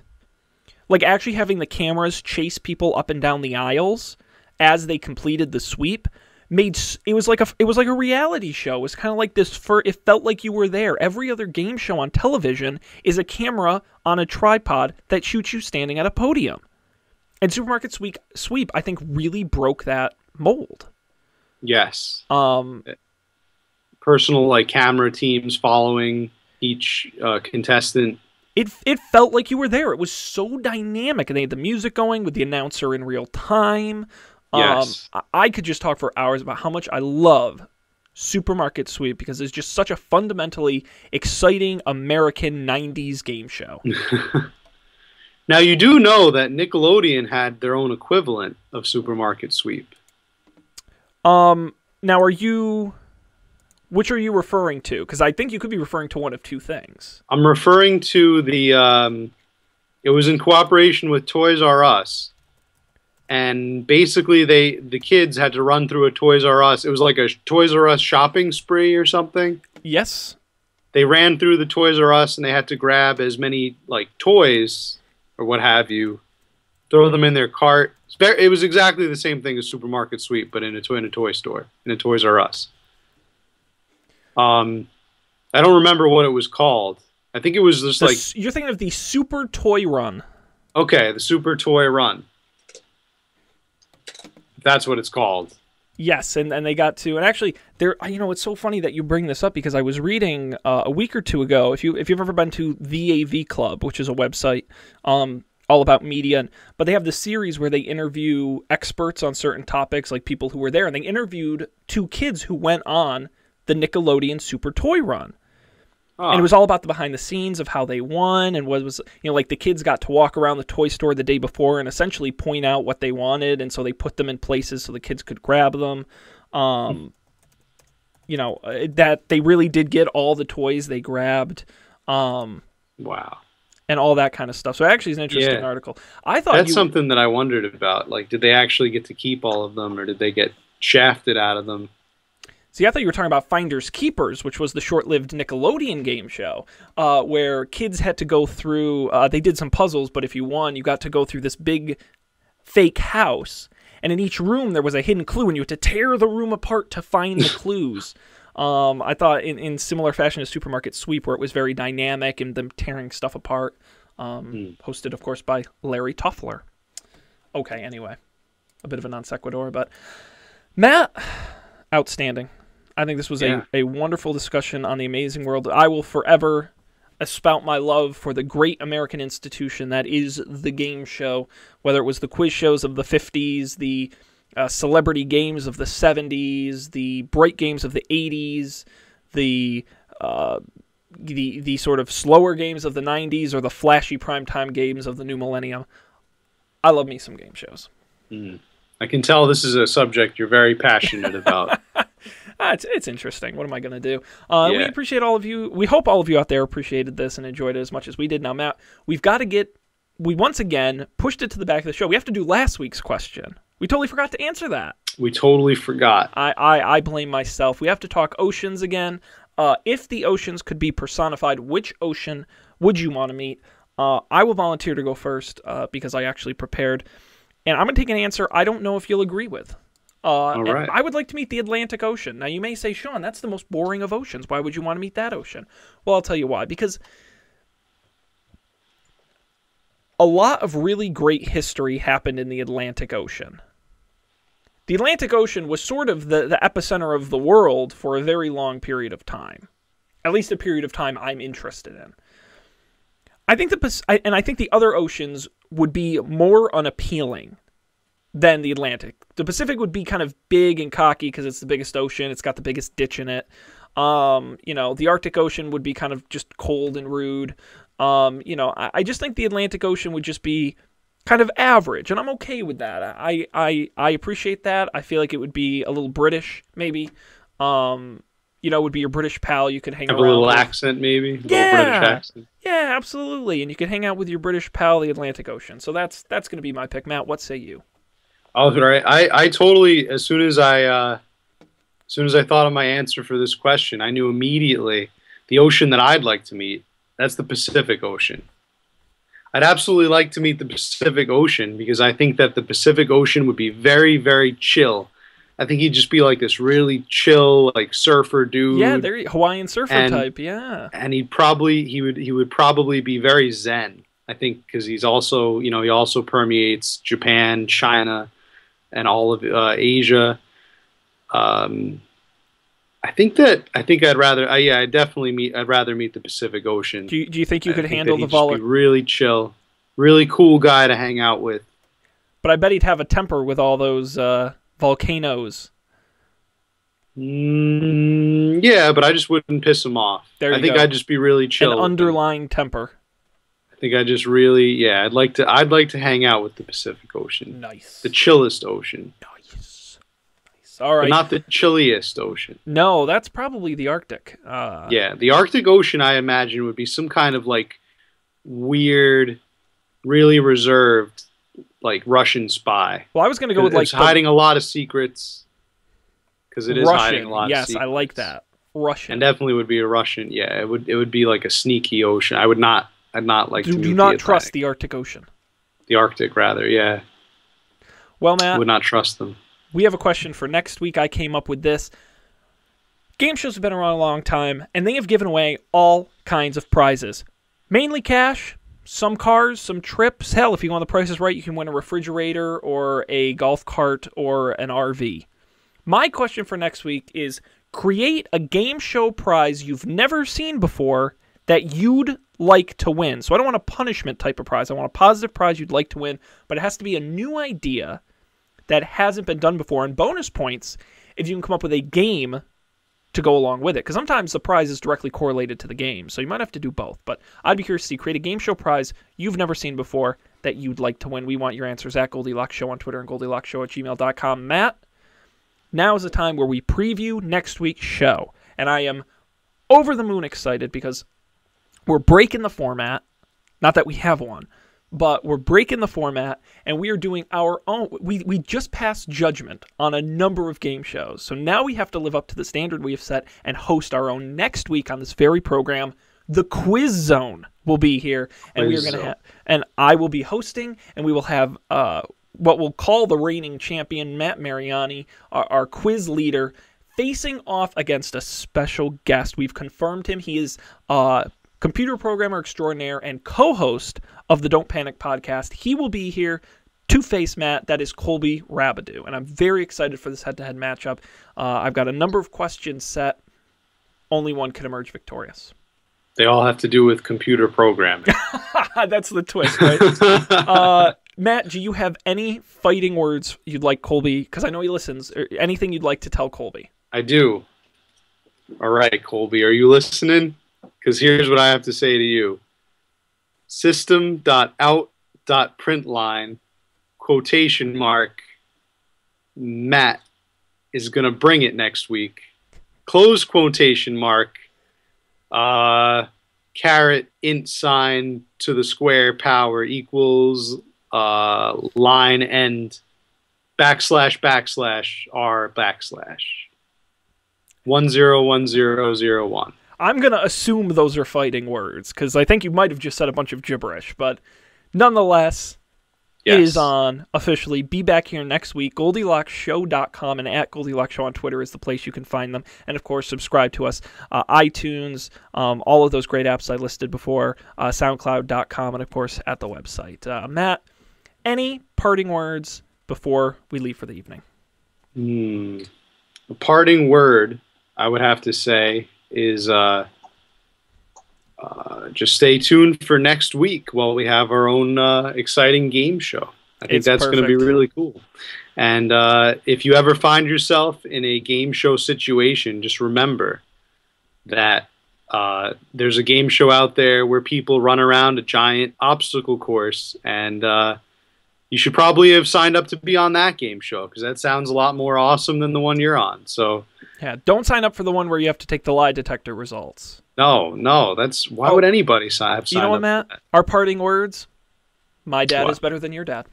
Like actually having the cameras chase people up and down the aisles as they completed the sweep it was like a reality show. It was kind of like this. It felt like you were there. Every other game show on television is a camera on a tripod that shoots you standing at a podium. And Supermarket Sweep, I think, really broke that mold. Yes. Personal like camera teams following each contestant. It felt like you were there. It was so dynamic, and they had the music going with the announcer in real time. Yes. I could just talk for hours about how much I love Supermarket Sweep because it's just such a fundamentally exciting American 90s game show. Now, you do know that Nickelodeon had their own equivalent of Supermarket Sweep. Now, which are you referring to? Because I think you could be referring to one of two things. I'm referring to it was in cooperation with Toys R Us. And basically, the kids had to run through a Toys R Us. It was like a Toys R Us shopping spree or something. Yes. They ran through the Toys R Us, and they had to grab as many like toys or what have you, throw them in their cart. It was exactly the same thing as Supermarket Sweep, but in a toy store, in a Toys R Us. I don't remember what it was called. I think it was just you're thinking of the Super Toy Run. Okay, the Super Toy Run. That's what it's called. Yes, and they got to, and actually, it's so funny that you bring this up because I was reading a week or two ago. If you've ever been to the AV Club, which is a website all about media, but they have this series where they interview experts on certain topics, like people who were there, and they interviewed two kids who went on the Nickelodeon Super Toy Run. And it was all about the behind the scenes of how they won and what was, like the kids got to walk around the toy store the day before and essentially point out what they wanted. And so they put them in places so the kids could grab them. That they really did get all the toys they grabbed. Wow. And all that kind of stuff. So actually it's an interesting article. I thought that's something that I wondered about. Like, did they actually get to keep all of them or did they get shafted out of them? See, I thought you were talking about Finders Keepers, which was the short-lived Nickelodeon game show, where kids had to go through, they did some puzzles, but if you won, you got to go through this big fake house, and in each room there was a hidden clue, and you had to tear the room apart to find the clues. I thought in similar fashion as Supermarket Sweep, where it was very dynamic and them tearing stuff apart, hosted, of course, by Larry Toffler. Okay, anyway, a bit of a non sequitur, but Matt, outstanding. I think this was a wonderful discussion on the amazing world. I will forever espout my love for the great American institution that is the game show, whether it was the quiz shows of the 50s, the celebrity games of the 70s, the bright games of the 80s, the sort of slower games of the 90s, or the flashy primetime games of the new millennium. I love me some game shows. I can tell this is a subject you're very passionate about. It's interesting. What am I going to do? We appreciate all of you. We hope all of you out there appreciated this and enjoyed it as much as we did. Now, Matt, we once again pushed it to the back of the show. We have to do last week's question. We totally forgot to answer that. We totally forgot. I blame myself. We have to talk oceans again. If the oceans could be personified, which ocean would you want to meet? I will volunteer to go first because I actually prepared. And I'm going to take an answer I don't know if you'll agree with. All right. I would like to meet the Atlantic Ocean. Now, you may say, Sean, that's the most boring of oceans. Why would you want to meet that ocean? Well, I'll tell you why. Because a lot of really great history happened in the Atlantic Ocean. The Atlantic Ocean was sort of the epicenter of the world for a very long period of time. at least a period of time I'm interested in. I think I think the other oceans would be more unappealing than the Atlantic. The Pacific would be kind of big and cocky because it's the biggest ocean. It's got the biggest ditch in it. The Arctic Ocean would be kind of just cold and rude. I just think the Atlantic Ocean would just be kind of average, and I'm okay with that. I appreciate that. I feel like it would be a little British, maybe. It would be your British pal you could hang Have around a little with. accent, maybe? A Yeah. little British accent. Yeah, absolutely. And you can hang out with your British pal, the Atlantic Ocean. So that's going to be my pick. Matt, what say you? Oh, right. I totally, as soon as I thought of my answer for this question, I knew immediately the ocean that I'd like to meet. That's the Pacific Ocean. I'd absolutely like to meet the Pacific Ocean because I think that the Pacific Ocean would be very, very chill. I think he'd just be like this really chill, like surfer dude. Yeah, they're Hawaiian surfer type. Yeah, and he would probably be very zen. I think because he's also he also permeates Japan, China, and all of Asia. I think I'd rather I'd rather meet the Pacific Ocean. Do you think you could handle the volatility? Really chill, really cool guy to hang out with. But I bet he'd have a temper with all those volcanoes. Yeah, but I just wouldn't piss him off. I think I'd just be really chill. An underlying temper. I think I just really, I'd like to hang out with the Pacific Ocean. Nice. The chillest ocean. Nice. All right. But not the chilliest ocean. No, that's probably the Arctic. Yeah, the Arctic Ocean, I imagine, would be some kind of like weird, really reserved, like Russian spy. Well, I was going to go with like hiding a lot of secrets. Because it is Russian. hiding a lot of secrets. Yes, I like that. Russian. And definitely would be a Russian. Yeah, it would be like a sneaky ocean. I'd not like to meet do not trust the Arctic Ocean. The Arctic, rather, yeah. Well, Matt, I would not trust them. We have a question for next week. I came up with this. Game shows have been around a long time, and they have given away all kinds of prizes. Mainly cash, some cars, some trips. Hell, if you want the prices right, you can win a refrigerator or a golf cart or an RV. My question for next week is create a game show prize you've never seen before that you'd like to win. So I don't want a punishment type of prize. I want a positive prize you'd like to win, but it has to be a new idea that hasn't been done before. And bonus points if you can come up with a game to go along with it. Because sometimes the prize is directly correlated to the game. So you might have to do both. But I'd be curious to see, create a game show prize you've never seen before that you'd like to win. We want your answers at Goldilocks Show on Twitter and GoldilocksShow@gmail.com. Matt, now is the time where we preview next week's show. And I am over the moon excited because we're breaking the format. Not that we have one, but we're breaking the format, and we are doing our own. We just passed judgment on a number of game shows. So now we have to live up to the standard we have set and host our own next week on this very program. The Quiz Zone will be here, and we are going to have, and I will be hosting, and we will have what we'll call the reigning champion, Matt Mariani, our quiz leader, facing off against a special guest. We've confirmed him. He is computer programmer extraordinaire and co-host of the Don't Panic podcast. He will be here to face Matt. That is Colby Rabidou. And I'm very excited for this head-to-head matchup. I've got a number of questions set. Only one can emerge victorious. They all have to do with computer programming. That's the twist, right? Matt, do you have any fighting words you'd like Colby, because I know he listens, or anything you'd like to tell Colby? I do. All right, Colby, are you listening? Because here's what I have to say to you. System.out.println, quotation mark, Matt is going to bring it next week. Close quotation mark, caret int sign to the square power equals line end // r / 101001. I'm going to assume those are fighting words, because I think you might have just said a bunch of gibberish, but nonetheless, yes. It is on officially. Be back here next week. GoldilocksShow.com and at Goldilocks Show on Twitter is the place you can find them. And, of course, subscribe to us. iTunes, all of those great apps I listed before, SoundCloud.com, and, of course, at the website. Matt, any parting words before we leave for the evening? A parting word, I would have to say, is just stay tuned for next week while we have our own exciting game show. I think that's going to be really cool. And if you ever find yourself in a game show situation, just remember that there's a game show out there where people run around a giant obstacle course, and you should probably have signed up to be on that game show, because that sounds a lot more awesome than the one you're on. So yeah, don't sign up for the one where you have to take the lie detector results. No, that's why would anybody sign up? You know what, Matt? Our parting words: my dad is better than your dad.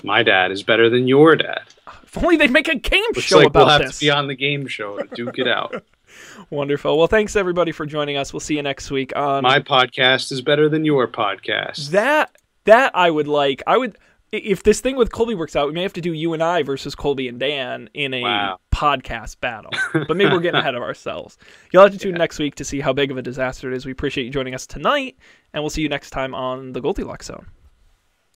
My dad is better than your dad. If only they'd make a game show like about we'll have this. To be on the game show to duke it out. Wonderful. Well, thanks everybody for joining us. We'll see you next week on My podcast is better than your podcast. That I would like. If this thing with Colby works out, we may have to do you and I versus Colby and Dan in a podcast battle. But maybe we're getting ahead of ourselves. You'll have to tune next week to see how big of a disaster it is. We appreciate you joining us tonight, and we'll see you next time on the Goldilocks Zone.